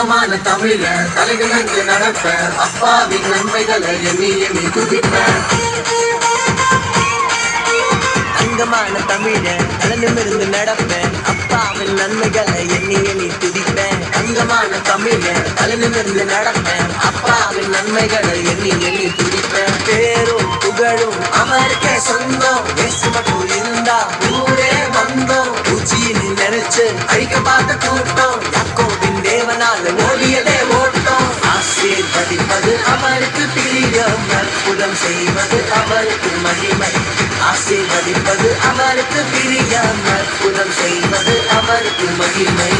தங்கமான தமிழ தலைநிமிர்ந்து நடப்ப அப்பாவின் நன்மைகளை எண்ணி எண்ணி துதிப்பேன். தங்கமான தமிழ தலைநிமிர்ந்து நடப்பேன் அப்பாவின் நன்மைகளை எண்ணி எண்ணி துதிப்பேன். தங்கமான தமிழ தலைநிமிர்ந்து நடப்பேன் அப்பாவின் நன்மைகளை எண்ணி எண்ணி துதிப்பேன். பேரும் புகழும் அவருக்கே சொந்தம், இயேசு மட்டும் இருந்தா ஊரே வந்தோம். பூச்சின்னு நினைச்சு அழிக்க பார்த்த கூட்டம் யாக்கோபின் தேவனால ஓடியதே ஓட்டம். ஆசீர்வதிப்பது அவருக்கு பிரியம், அற்புதம் செய்வது அவருக்கு மகிமை. ஆசீர்வதிப்பது அவருக்கு பிரியம், அற்புதம் செய்வது அவருக்கு மகிமை.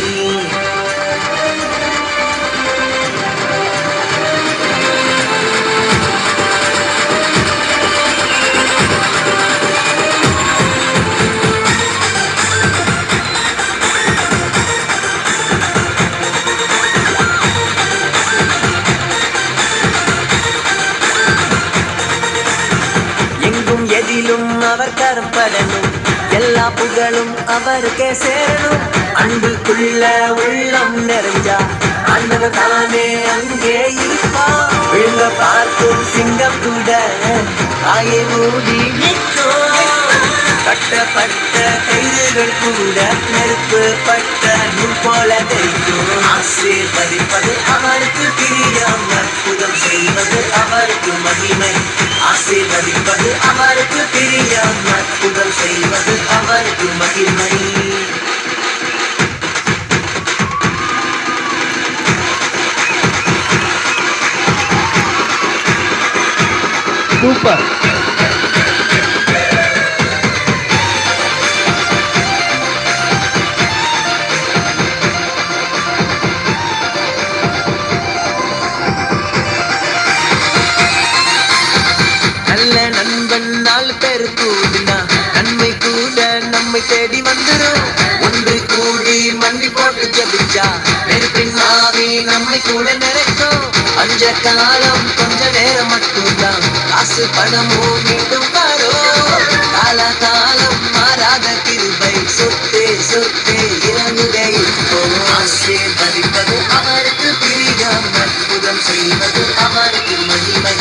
எங்கும் எதிலும் அவர் கருப்படணும், எல்லா புகழும் அவருக்கே சேரணும். அன்புக்குள்ள உள்ளம் நிறைஞ்சா ஆண்டவர் தானே அங்கே இருப்பா. விழுங்க பார்க்கும் சிங்கம் கூட ஆயை மூடி நிற்கும். கட்டப்பட்ட கயிறுகள் கூட நெருப்பு பட்ட நூல் போல தெரியும். ஆசீர்வதிப்பது அவருக்கு பிரியம், அற்புதம் செய்வது அவருக்கு மகிமை. ஆசீர்வதிப்பது அவருக்கு பிரியம், அற்புதம் செய்வது அவருக்கு மகிமை. சூப்பர். நல்ல நண்பன் 4 பேர் கூடினா நன்மை கூட நம்மை தேடி வந்துரும். ஒன்று கூடி மண்டி போட்டு ஜபிச்சா நெருப்பின் ஆவி நம்மை கூட நிறைக்கும். அஞ்ச காலம் கொஞ்ச நேரம் மட்டும்தான், காசு பணமும் மீண்டும் வரும். கால காலம் மாறாத கிருபை சொத்தே சொத்தே இறங்குதே இப்போ. ஆசீர்வதிப்பது அவருக்கு பிரியம், அற்புதம் செய்வது அவருக்கு மகிமை.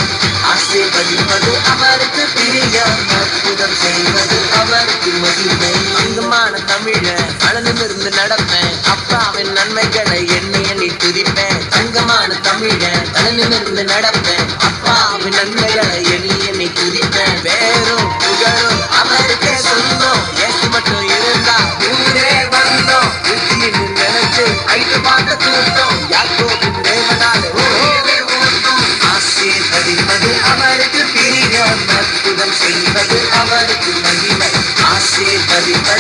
ஆசீர்வதிப்பது அவருக்கு பிரியம், அற்புதம் செய்வது அவருக்கு மகிமை. தங்கமான தமிழ அளநிமிர்ந்து நடப்பேன் அப்பாவின் நன்மைகளை எண்ணி எண்ணி துதிப்பேன். தங்கமான தமிழ தலைநிமிர்ந்து நடப்பேன் அப்பாவின் நன்மைகளை எண்ணி எண்ணி துதிப்பேன். பேரும் புகழும் அவருக்கே சொந்தம், ஏசு மட்டும் இருந்தா ஊரே வந்தோம். புத்தின்னு நினைச்சு ஐட்டு பார்த்த கூட்டம் யாக்கோபின் தேவனால ஓடியதே ஓட்டம். ஆசீர்வதிப்பது அவருக்கு பிரியம், அற்புதம் செய்வது அவருக்கு மகிமை. ஆசீர்வதிப்பது